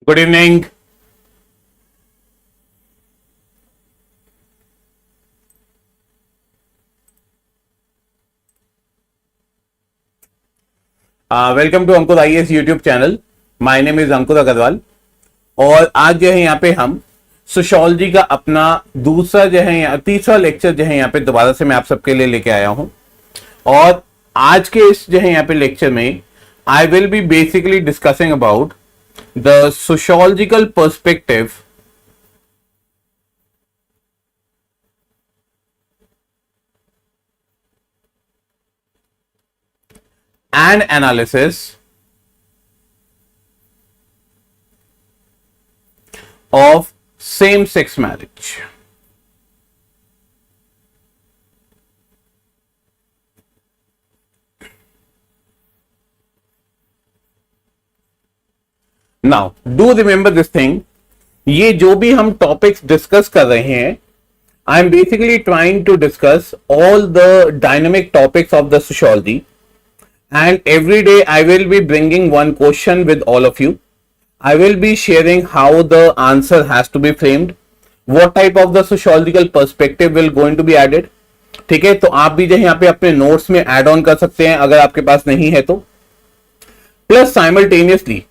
Good evening. Welcome to Ankur IAS YouTube channel. My name is Ankur Agarwal और आज जो है यहाँ पे हम सोशियोलॉजी का अपना दूसरा जो है तीसरा लेक्चर जो है यहाँ पे दोबारा से मैं आप सबके लिए लेके आया हूँ। और आज के इस जो है यहाँ पे लेक्चर में I will be basically discussing about the sociological perspective and analysis of same-sex marriage. Now, do remember this thing. ये जो भी हम टॉपिक्स डिस्कस कर रहे हैं, I am basically trying to discuss all the dynamic topics of the sociology. And every day I will be bringing one question with all of you. I will be sharing how the answer has to be framed, what type of the sociological perspective will going to be added. ठीक है, तो आप भी जो यहाँ पे अपने notes में ऐड ऑन कर सकते हैं अगर आपके पास नहीं है तो। प्लस साइमल्टेनियसली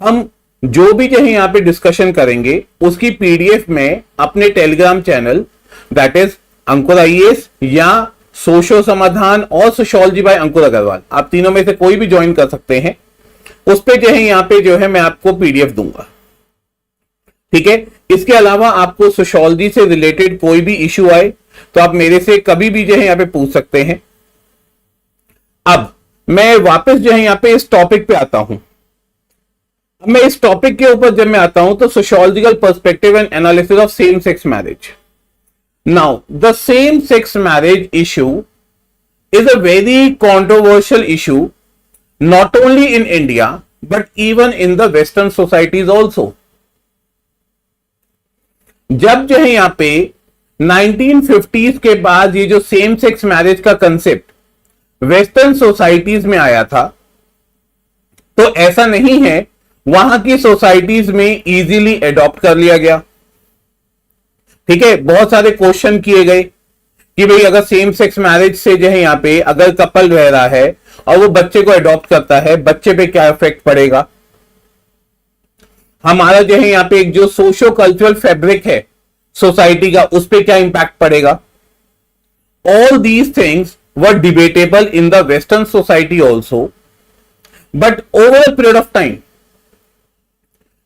हम जो भी जो है यहाँ पे डिस्कशन करेंगे उसकी पीडीएफ में अपने Telegram channel that is Ankur IAS या सोशो समाधान और सोशियोलॉजी बाय अंकुर अग्रवाल, आप तीनों में से कोई भी ज्वाइन कर सकते हैं। उस पे जो है यहाँ पे जो है मैं आपको पीडीएफ दूंगा। ठीक है, इसके अलावा आपको सोशियोलॉजी से रिलेटेड कोई भी इश्यू आए तो आप मेरे से कभी भी जो है यहाँ पे पूछ सकते हैं। अब मैं वापस जो है यहाँ पे इस टॉपिक पे आता हूं। अब मैं इस टॉपिक के ऊपर जब मैं आता हूं तो sociological perspective and analysis of same sex marriage. Now, the same-sex marriage issue is a very controversial issue, not only in India, but even in the Western societies also. जब जो है यहाँ पे 1950s के बाद ये जो सेम सेक्स मैरिज का कंसेप्ट वेस्टर्न सोसाइटीज में आया था, तो ऐसा नहीं है वहां की सोसाइटीज में इजीली अडॉप्ट कर लिया गया। ठीक है, बहुत सारे क्वेश्चन किए गए कि भाई अगर सेम सेक्स मैरिज से जो है यहाँ पे अगर कपल रह रहा है और वो बच्चे को अडॉप्ट करता है, बच्चे पे क्या इफेक्ट पड़ेगा, हमारा जो है यहाँ पे एक जो सोशो कल्चरल फैब्रिक है सोसाइटी का उस पे क्या इंपैक्ट पड़ेगा। All these things were debatable in the western society also, but over a period of time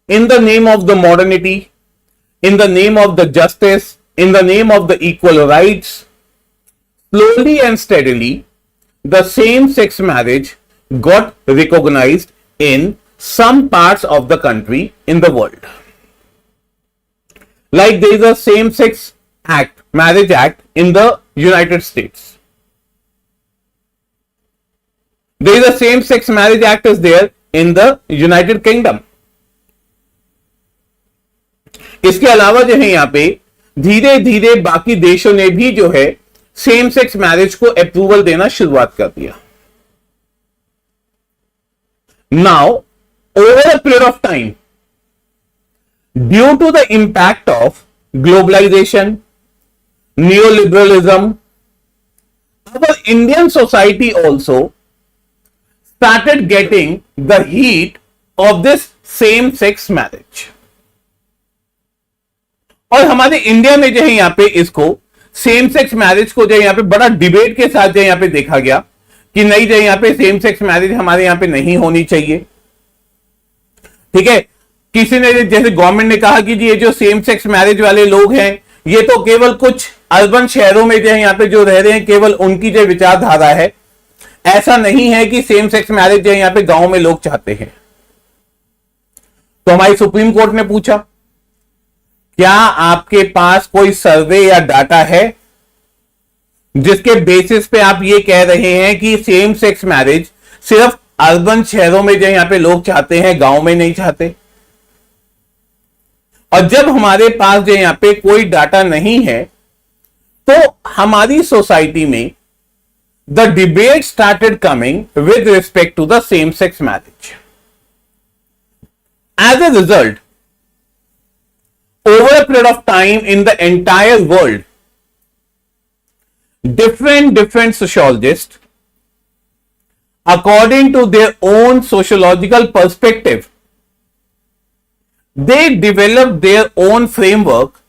in the name of the modernity, in the name of the justice, in the name of the equal rights, slowly and steadily, the same-sex marriage got recognized in some parts of the country in the world. Like there is a same-sex act, marriage act in the United States. There is a same-sex marriage act is there in the United Kingdom. इसके अलावा जो है यहां पे धीरे धीरे बाकी देशों ने भी जो है सेम सेक्स मैरिज को अप्रूवल देना शुरुआत कर दिया। Now over a period of time, due to the impact of globalisation, neoliberalism, our Indian society also started getting the heat of this same sex marriage. और हमारे इंडिया में जो है यहाँ पे इसको सेम सेक्स मैरिज को जो है यहाँ पे बड़ा डिबेट के साथ जो है यहाँ पे देखा गया कि नहीं जो है यहाँ पे सेम सेक्स मैरिज हमारे यहाँ पे नहीं होनी चाहिए। ठीक है, किसी ने जैसे गवर्नमेंट ने कहा कि जी ये जो सेम सेक्स मैरिज वाले लोग हैं ये तो केवल कुछ अर्बन शहरों में जो है यहाँ पे जो रह रहे हैं केवल उनकी जो विचारधारा है, ऐसा नहीं है कि सेम सेक्स मैरिज जो है यहाँ पे गांव में लोग चाहते हैं। तो हमारी सुप्रीम कोर्ट ने पूछा क्या आपके पास कोई सर्वे या डाटा है जिसके बेसिस पे आप ये कह रहे हैं कि सेम सेक्स मैरिज सिर्फ अर्बन शहरों में जो यहां पे लोग चाहते हैं, गांव में नहीं चाहते। और जब हमारे पास जो यहां पे कोई डाटा नहीं है तो हमारी सोसाइटी में the debate started coming with respect to the same sex marriage. As a result, over a period of time in the entire world, different sociologists, according to their own sociological perspective, they develop their own framework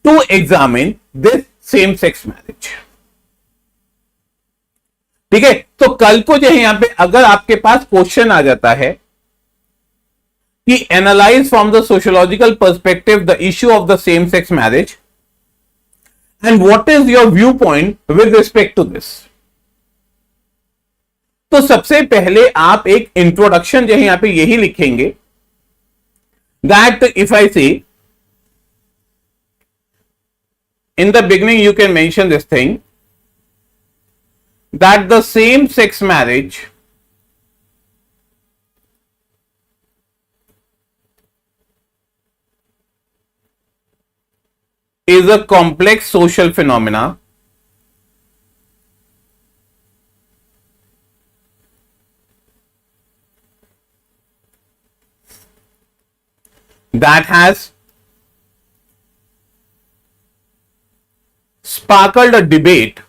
to examine this same sex marriage. ठीक है, तो कल को जो है यहां पे अगर आपके पास क्वेश्चन आ जाता है कि analyse from the sociological perspective the issue of the same sex marriage and what is your view point with respect to this, तो सबसे पहले आप एक इंट्रोडक्शन जो है यहां पे यही लिखेंगे दैट इफ आई से in the beginning you can mention this thing that the same sex marriage is a complex social phenomena that has sparkled a debate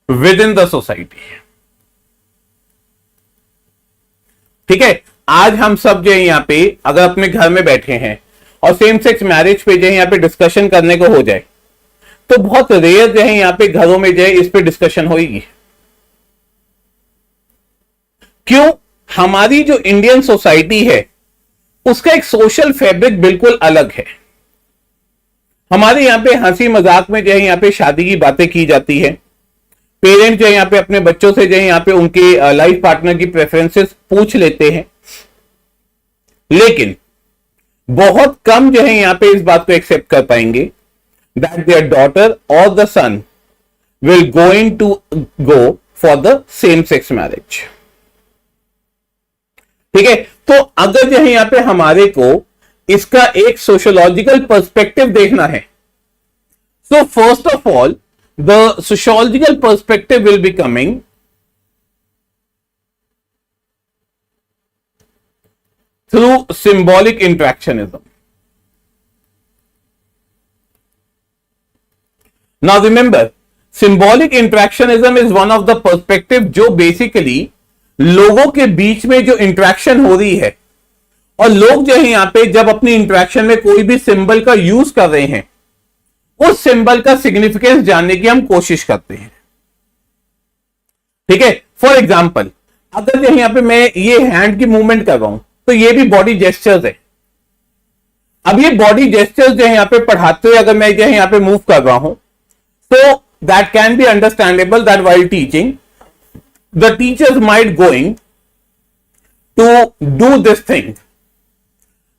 within the society. ठीक है, आज हम सब जो है यहां पे अगर अपने घर में बैठे हैं और सेम सेक्स मैरिज पे जो है यहां पे डिस्कशन करने को हो जाए तो बहुत रेयर जो है यहां पे घरों में जो है इस पे डिस्कशन होगी। क्यों? हमारी जो इंडियन सोसाइटी है उसका एक सोशल फैब्रिक बिल्कुल अलग है। हमारे यहां पे हंसी मजाक में जो है यहां पे शादी की बातें की जाती है, पेरेंट्स जो है यहां पे अपने बच्चों से जो है यहां पे उनके लाइफ पार्टनर की प्रेफरेंसेस पूछ लेते हैं, लेकिन बहुत कम जो है यहां पे इस बात को एक्सेप्ट कर पाएंगे दैट देयर डॉटर और the son will going to go for the same sex marriage. ठीक है, तो अगर जो है यहां पे हमारे को इसका एक सोशियोलॉजिकल पर्सपेक्टिव देखना है, so first of all the sociological perspective will be coming through symbolic interactionism. Now remember, symbolic interactionism is one of the perspective जो बेसिकली लोगों के बीच में जो इंटरेक्शन हो रही है और लोग जो है यहां पे जब अपनी इंटरेक्शन में कोई भी सिंबल का यूज कर रहे हैं उस सिंबल का सिग्निफिकेंस जानने की हम कोशिश करते हैं। ठीक है, फॉर एग्जाम्पल अगर जो है यहां पे मैं ये हैंड की मूवमेंट कर रहा हूं तो ये भी बॉडी जेस्चर्स है। अब ये बॉडी जेस्चर्स जो है यहां पे पढ़ाते हुए अगर मैं जो है यहां पे मूव कर रहा हूं तो that can be understandable that while teaching the teachers might going to do this thing,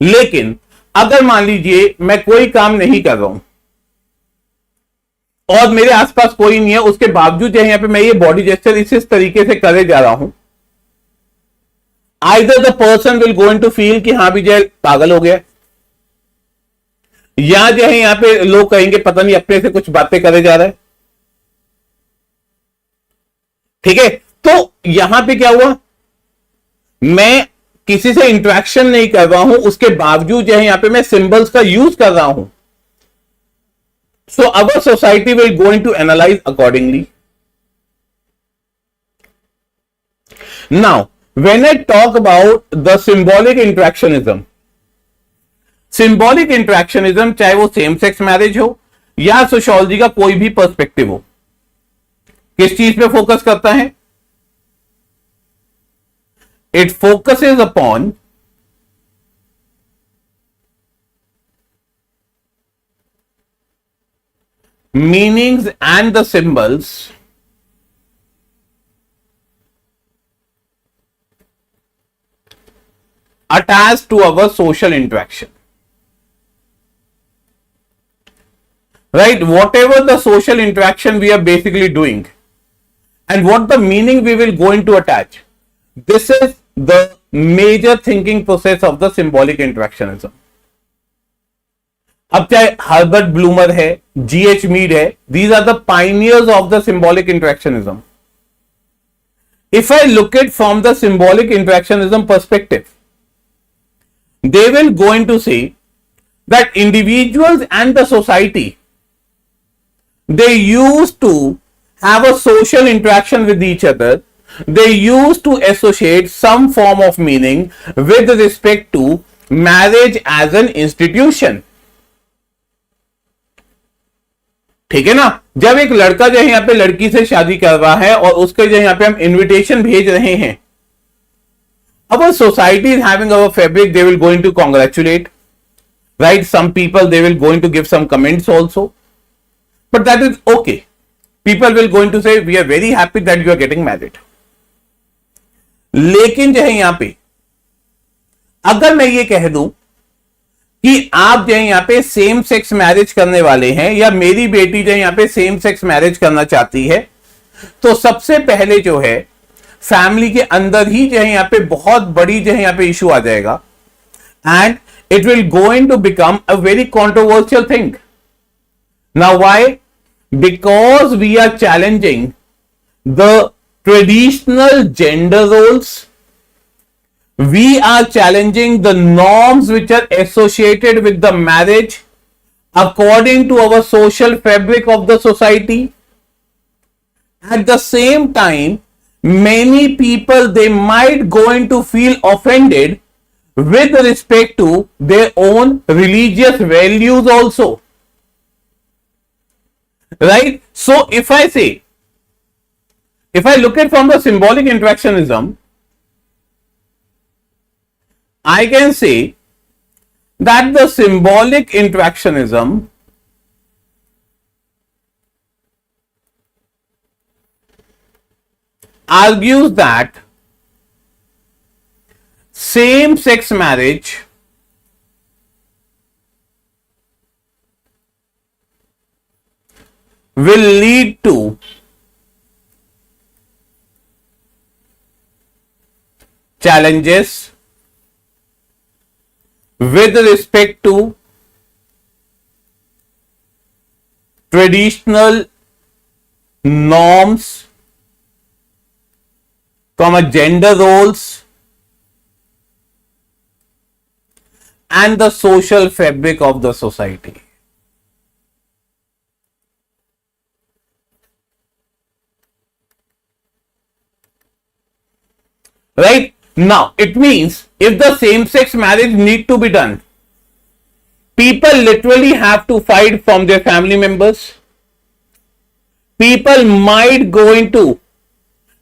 लेकिन अगर मान लीजिए मैं कोई काम नहीं कर रहा हूं और मेरे आसपास कोई नहीं है, उसके बावजूद जो है यहां पे मैं ये बॉडी जेस्चर इस तरीके से करे जा रहा हूं, either the person will going to feel कि हां भी जो पागल हो गया, या जो है यहां पे लोग कहेंगे पता नहीं अपने से कुछ बातें करे जा रहा है। ठीक है, तो यहां पे क्या हुआ, मैं किसी से इंटरेक्शन नहीं कर रहा हूं, उसके बावजूद जो है यहां पे मैं सिंबल्स का यूज कर रहा हूं। So our society will going to analyse accordingly. Now when I talk about the symbolic interactionism, symbolic interactionism चाहे वो सेम सेक्स मैरिज हो या सोशियोलॉजी का कोई भी पर्सपेक्टिव हो, किस चीज पे फोकस करता है? It focuses upon meanings and the symbols attached to our social interaction. Right? Whatever the social interaction we are basically doing and what the meaning we will going to attach. This is the major thinking process of the symbolic interactionism. अब चाहे Herbert bloomer है, GH Mead है, these are the pioneers of the symbolic interactionism. if I look at from the symbolic interactionism perspective, they will going to say that individuals and the society, they used to have a social interaction with each other. They used to associate some form of meaning with respect to marriage as an institution. ठीक है ना, जब एक लड़का जो है यहां पे लड़की से शादी कर रहा है और उसके जो यहां पे हम इनविटेशन भेज रहे हैं, our society is having our fabric, they will going to congratulate, right? Some people, they will going to give some comments also, but that is okay. People will going to say we are very happy that you are getting married. लेकिन जो है यहां पे अगर मैं ये कह दूं कि आप जो है यहां पे सेम सेक्स मैरिज करने वाले हैं, या मेरी बेटी जो है यहां पे सेम सेक्स मैरिज करना चाहती है, तो सबसे पहले जो है फैमिली के अंदर ही जो है यहां पे बहुत बड़ी जो है यहां पे इशू आ जाएगा, and it will going to become a very controversial thing. Now why? Because we are challenging the traditional gender roles. We are challenging the norms which are associated with the marriage according to our social fabric of the society. At the same time, many people, they might going to feel offended with respect to their own religious values also. Right? So if I say, if I look at from the symbolic interactionism, I can say that the symbolic interactionism argues that same-sex marriage will lead to challenges with respect to traditional norms from a gender roles and the social fabric of the society. Right? Now, it means if the same-sex marriage need to be done, people literally have to fight from their family members. People might going to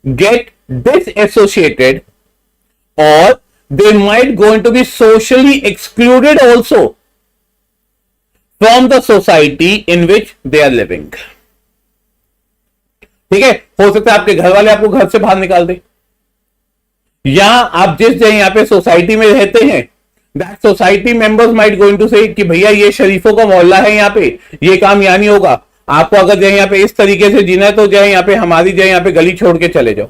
get disassociated, or they might going to be socially excluded also from the society in which they are living. ठीक है, हो सकता है आपके घर वाले आपको घर से बाहर निकाल दे, या आप जिस जगह यहाँ पे सोसाइटी में रहते हैं, that society members might going to say कि भैया ये शरीफों का मोहल्ला है, यहाँ पे ये काम यहाँ नहीं होगा, आपको अगर जो यहाँ पे इस तरीके से जीना है तो जो यहाँ पे हमारी जो यहाँ पे गली छोड़ के चले जाओ.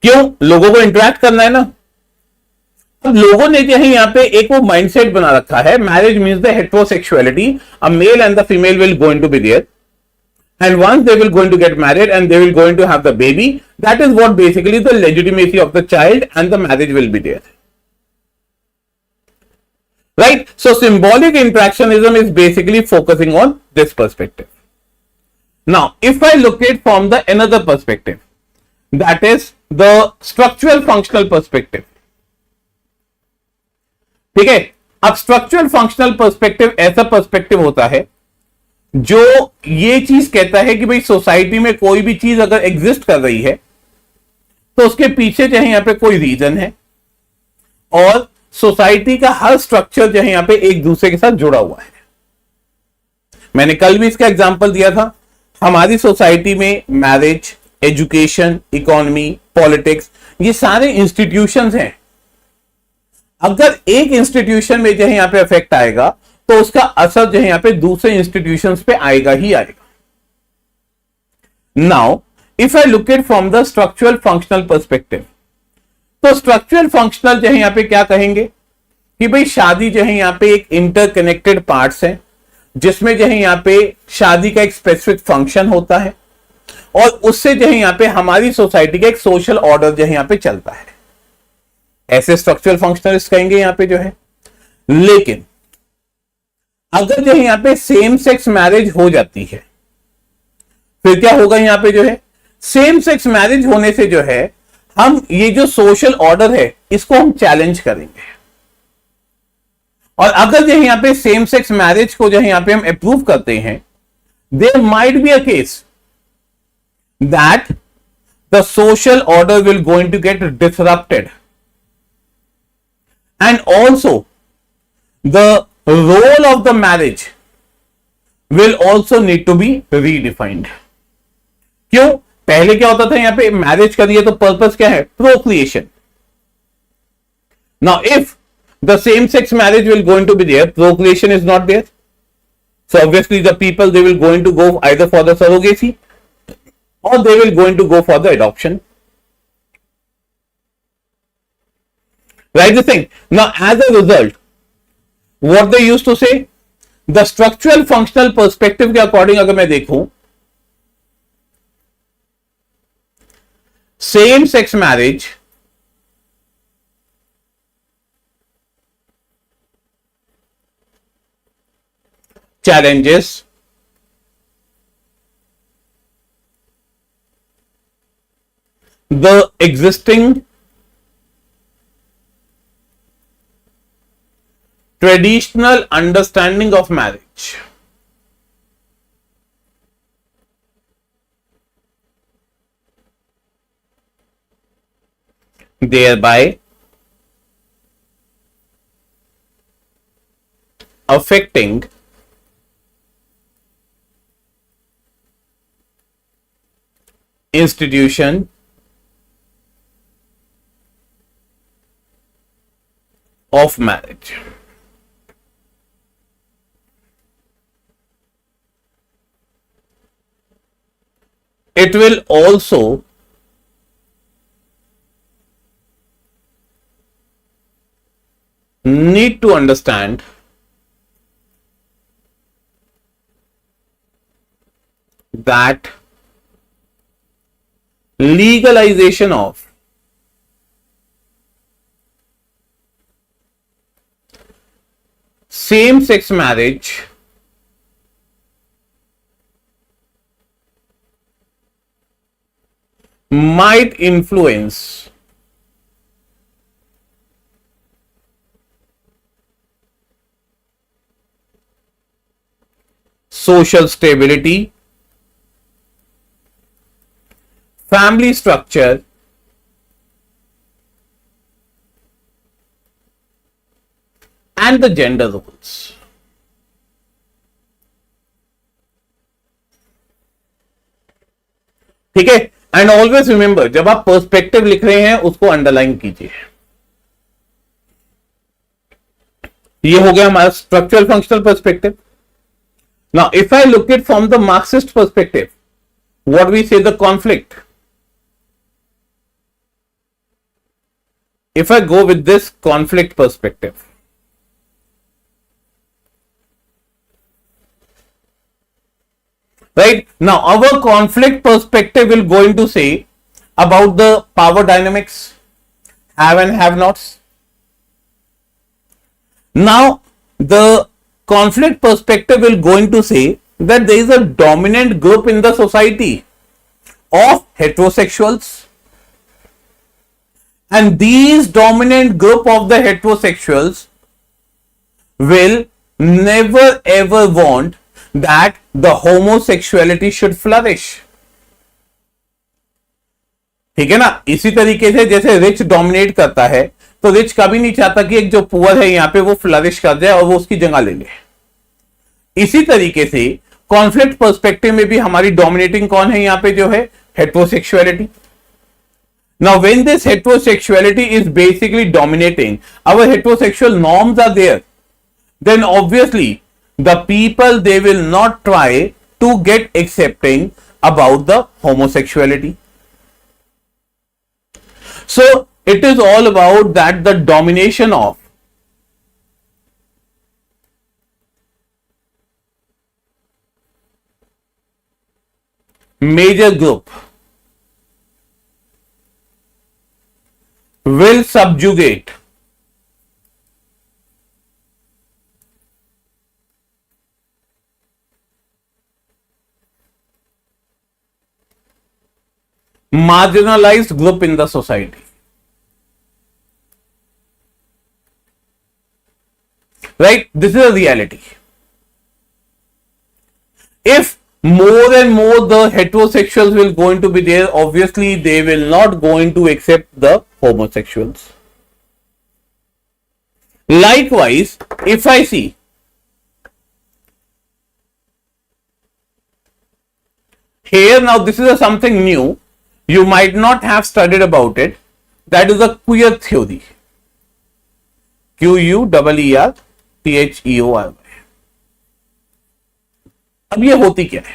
क्यों? लोगों को इंटरेक्ट करना है ना. अब लोगों ने जो है यहाँ पे एक वो माइंडसेट बना रखा है, marriage means the heterosexuality, a male and the female will going to be there, and once they will going to get married and they will going to have the baby, that is what basically the legitimacy of the child, and the marriage will be there. Right? So symbolic interactionism is basically focusing on this perspective. Now, if I look at from the another perspective, that is the structural functional perspective. ठीक है, अब structural functional perspective ऐसा perspective होता है जो ये चीज कहता है कि भाई सोसाइटी में कोई भी चीज अगर एग्जिस्ट कर रही है तो उसके पीछे जो है यहां पे कोई रीजन है, और सोसाइटी का हर स्ट्रक्चर जो है यहां पे एक दूसरे के साथ जुड़ा हुआ है. मैंने कल भी इसका एग्जांपल दिया था. हमारी सोसाइटी में मैरिज, एजुकेशन, इकोनॉमी, पॉलिटिक्स, ये सारे इंस्टीट्यूशंस हैं. अगर एक इंस्टीट्यूशन में जो है यहां पे इफेक्ट आएगा तो उसका असर जो है यहां पे दूसरे इंस्टीट्यूशंस पे आएगा ही आएगा. Now if I look at from the structural functional perspective, तो स्ट्रक्चरल फंक्शनल जो है यहां पे क्या कहेंगे कि भाई शादी जो है यहां पे एक इंटरकनेक्टेड पार्ट्स है, जिसमें जो है यहां पे शादी का एक स्पेसिफिक फंक्शन होता है, और उससे जो है यहां पे हमारी सोसाइटी का एक सोशल ऑर्डर जो है यहां पे चलता है, ऐसे स्ट्रक्चरल फंक्शनलिस्ट कहेंगे यहां पे जो है। लेकिन अगर जो है यहां पे सेम सेक्स मैरिज हो जाती है, फिर क्या होगा यहां पे जो है, सेम सेक्स मैरिज होने से जो है हम ये जो सोशल ऑर्डर है इसको हम चैलेंज करेंगे। और अगर जो है यहां पे सेम सेक्स मैरिज को जो है यहां पे हम अप्रूव करते हैं, there might be a case that the social order will going to get disrupted and also the role of the marriage will also need to be redefined. क्यों? पहले क्या होता था यहां पे मैरिज करिए तो पर्पस क्या है? Procreation. Now if the same sex marriage will going to be there, procreation is not there, so obviously the people they will going to go either for the surrogacy or they will going to go for the adoption, right? The thing, now as a result what they used to say, the structural functional perspective के according अगर मैं देखूं, same sex marriage challenges the existing traditional understanding of marriage, thereby affecting institution of marriage. It will also need to understand that legalization of same sex marriage might influence social stability, family structure, and the gender roles. ठीक है, and always remember जब आप perspective लिख रहे हैं उसको underline कीजिए। ये हो गया हमारा structural functional perspective. Now if I look it from the Marxist perspective, what we say the conflict, if I go with this conflict perspective, right? Now our conflict perspective will going to say about the power dynamics, have and have nots. Now the conflict perspective will going to say that there is a dominant group in the society of heterosexuals, and these dominant group of the heterosexuals will never ever want that the homosexuality should flourish. ठीक है ना? इसी तरीके से जैसे rich dominate करता है तो रिच कभी नहीं चाहता कि एक जो पुअर है यहां पे वो फ्लरिश कर जाए और वो उसकी जगह ले ले। इसी तरीके से कॉन्फ्लिक्ट पर्सपेक्टिव में भी हमारी डोमिनेटिंग कौन है यहां पे जो है? हेटेरोसेक्सुअलिटी। Now, when this heterosexuality is basically dominating, our heterosexual norms are there, then obviously the people, they will not try to get accepting about the homosexuality. So, it is all about that the domination of major group will subjugate marginalized group in the society. Right? This is a reality. If more and more the heterosexuals will going to be there, obviously they will not going to accept the homosexuals. Likewise, if I see here, now this is something new, you might not have studied about it, that is a queer theory. QUEERTHEORY. अब ये होती क्या है?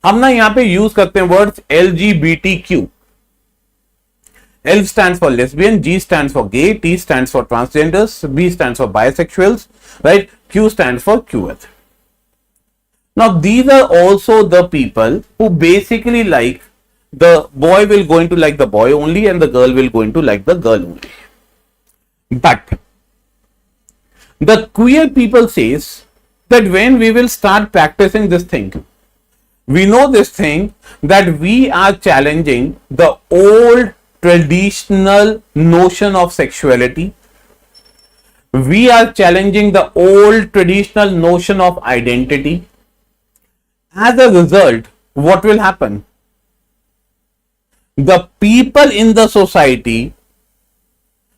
हम ना यहां पे use करते हैं words LGBTQ. L stands for lesbian, G stands for gay, T stands for transgenders, B stands for bisexuals, right? Q stands for queer. Now these are also the people who basically like the boy will going to like the boy only and the girl will going to like the girl only. But the queer people says that when we will start practicing this thing, we know this thing that we are challenging the old traditional notion of sexuality. We are challenging the old traditional notion of identity. As a result, what will happen? The people in the society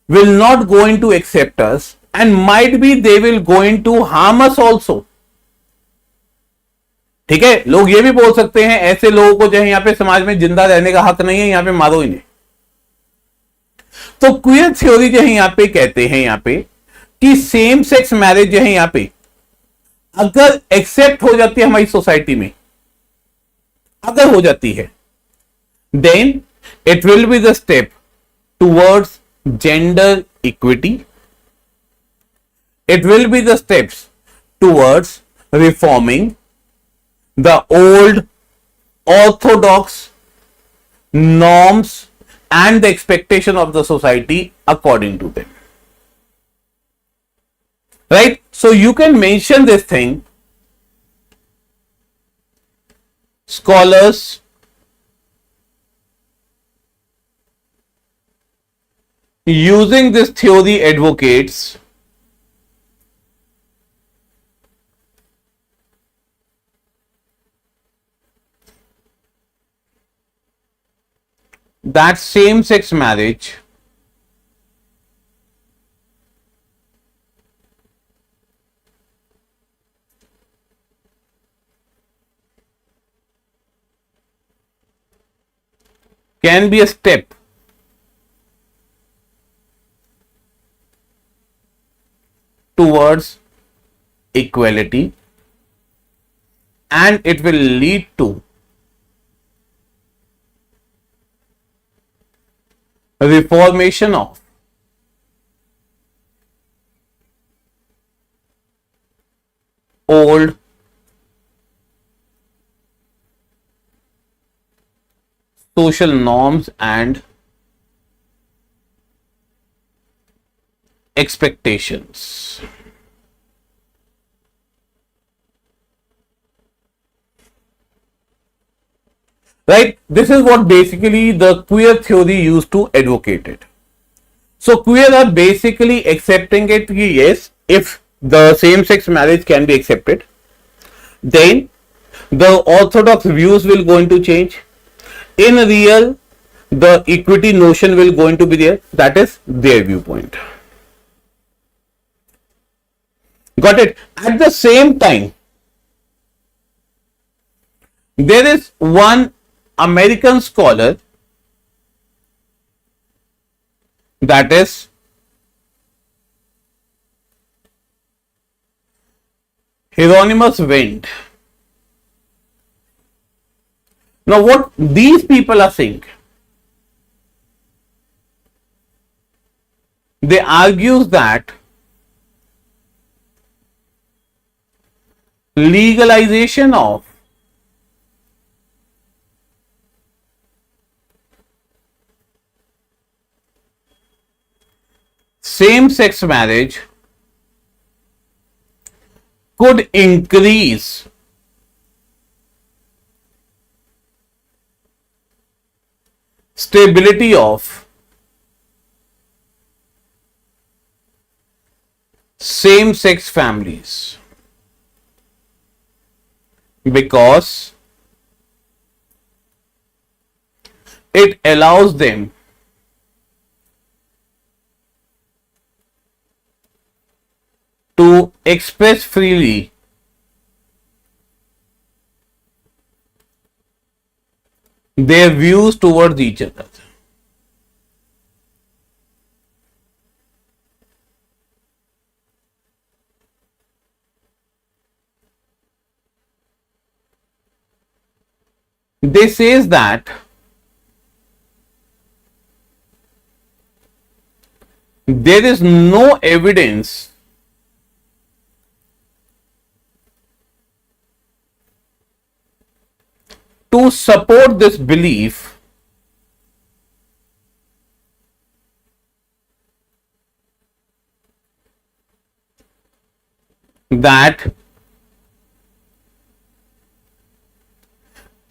will not going to accept us and might be they will going to harm us also. ठीक है, लोग ये भी बोल सकते हैं ऐसे लोगों को जो है यहां पे समाज में जिंदा रहने का हक नहीं है, यहां पे मारो इन्हें. तो क्वियर थ्योरी जो है यहां पे कहते हैं यहां पे कि सेम सेक्स मैरिज जो है यहां पे अगर एक्सेप्ट हो जाती है हमारी सोसाइटी में, अगर हो जाती है, then it will be the step towards gender equity. It will be the steps towards reforming the old orthodox norms and the expectation of the society according to them. Right? So you can mention this thing. Scholars using this theory advocates that same-sex marriage can be a step towards equality, and it will lead to reformation of old social norms and expectations. Right? This is what basically the queer theory used to advocate it. So queer are basically accepting it, yes, if the same-sex marriage can be accepted, then the orthodox views will going to change. In real, the equity notion will going to be there. That is their viewpoint. Got it? At the same time, there is one American scholar, that is Hieronymus Wind. Now what these people are saying, they argue that legalization of same sex marriage could increase stability of same sex families because it allows them to express freely their views towards each other. They says that there is no evidence to support this belief that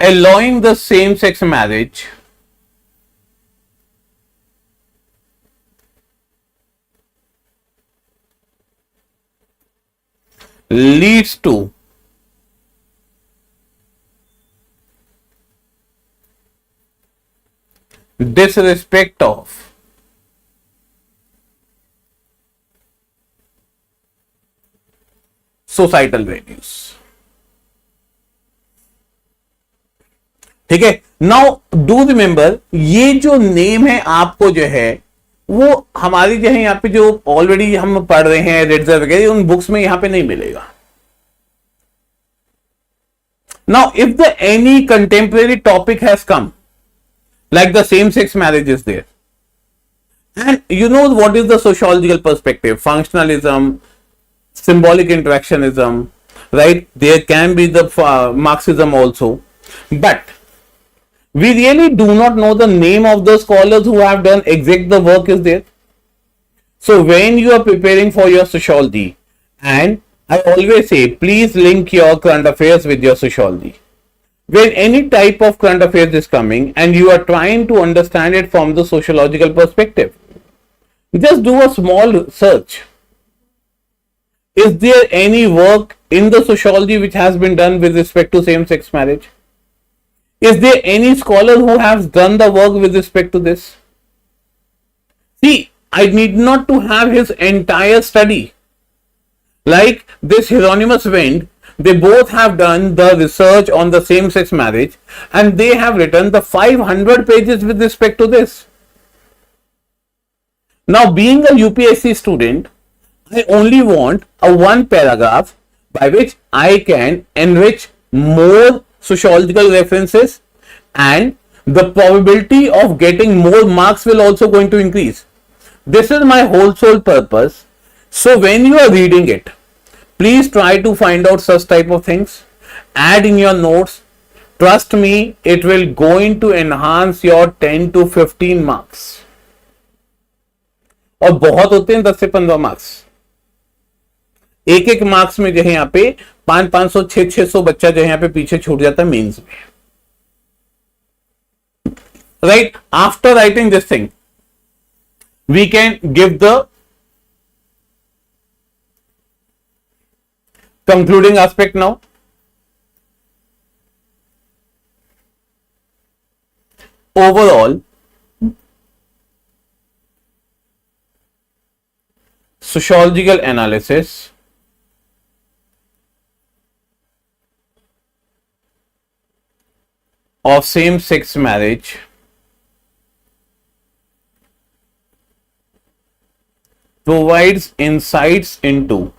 allowing the same sex marriage leads to disrespect of societal values. ठीक है. Now do remember, ये जो name है आपको जो है वो हमारी जो है यहाँ पे जो ऑलरेडी हम पढ़ रहे हैं रेड्सर वगैरह उन बुक्स में यहाँ पे नहीं मिलेगा. Now if the any contemporary topic has come like the same sex marriage is there, and you know what is the sociological perspective, functionalism, symbolic interactionism, right? There can be the Marxism also, but we really do not know the name of the scholars who have done exact the work is there. So when you are preparing for your sociology, and I always say please link your current affairs with your sociology. When any type of current affairs is coming and you are trying to understand it from the sociological perspective, just do a small search. Is there any work in the sociology which has been done with respect to same-sex marriage? Is there any scholar who has done the work with respect to this? See, I need not to have his entire study. Like this Hieronymus Wind, they both have done the research on the same-sex marriage and they have written the 500 pages with respect to this. Now, being a UPSC student, I only want a one paragraph by which I can enrich more sociological references and the probability of getting more marks will also going to increase. This is my whole sole purpose. So when you are reading it, please try to find out such type of things, add in your notes. Trust me, it will going to enhance your 10 to 15 marks. और बहुत होते हैं 10 से 15 marks. एक एक marks में जो है यहाँ पे 500 600 बच्चा जो है यहाँ पे पीछे छूट जाता है मेंस में. Right? After writing this thing, we can give the concluding aspect now. Overall, sociological analysis of same-sex marriage provides insights into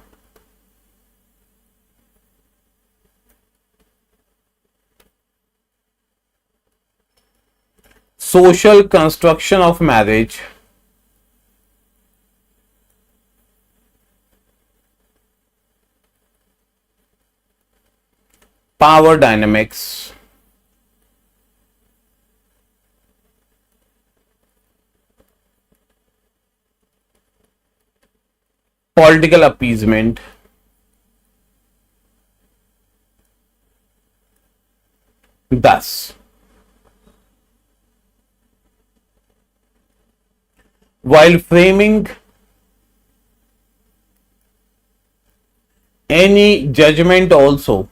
social construction of marriage, power dynamics, political appeasement, thus, while framing any judgment also,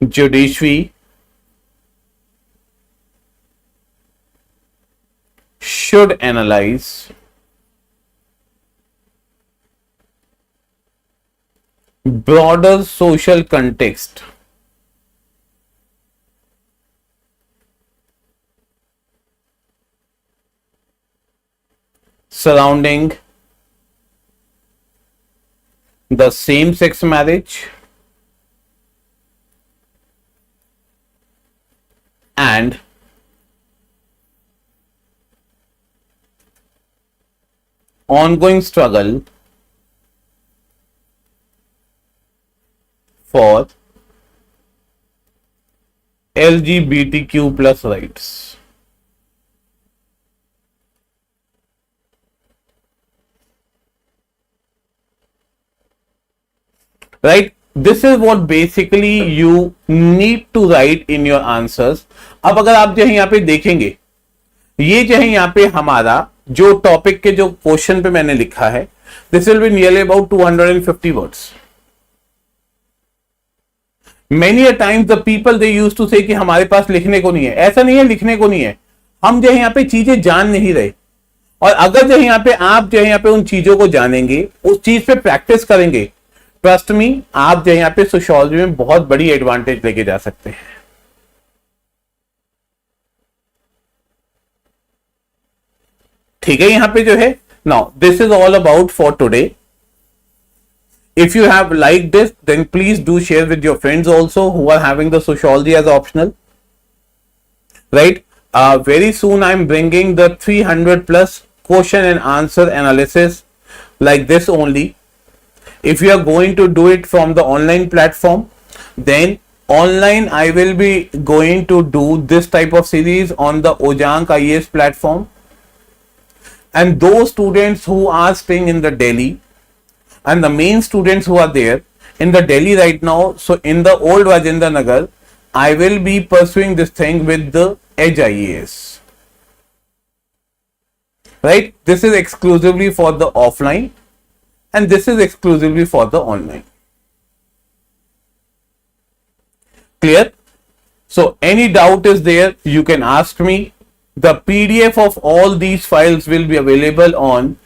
judiciary should analyze broader social context surrounding the same-sex marriage and ongoing struggle for LGBTQ plus rights. Right? This is what basically you need to write in your answers. अब अगर आप जो है यहाँ पे देखेंगे, ये जो है यहाँ पे हमारा जो टॉपिक के जो क्वेश्चन पे मैंने लिखा है, this will be nearly about 250 words. Many a times the people they used to say कि हमारे पास लिखने को नहीं है. ऐसा नहीं है लिखने को नहीं है, हम जो है यहाँ पे चीजें जान नहीं रहे. और अगर जो है यहाँ पे आप जो है यहाँ पे उन चीजों को जानेंगे, उस चीज पे प्रैक्टिस करेंगे, ट्रस्ट मी, आप जो है यहाँ पे सोशियोलॉजी में बहुत बड़ी एडवांटेज लेके जा सकते हैं. ठीक है, यहाँ पे जो है, now this is all about for today. If you have liked this, then please do share with your friends also who are having the sociology as optional. Right? Very soon I'm bringing the 300 plus question and answer analysis like this only. If you are going to do it from the online platform, then online I will be going to do this type of series on the Ankur IAS platform. And those students who are staying in the Delhi, and the main students who are there in the Delhi right now, so in the old Rajendra Nagar, I will be pursuing this thing with the Edge IAS. Right? This is exclusively for the offline and this is exclusively for the online. Clear? So any doubt is there, you can ask me. The PDF of all these files will be available on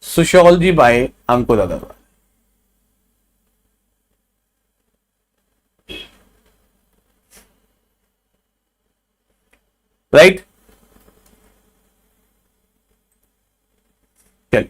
Sociology by Ankur Aggarwal. Right?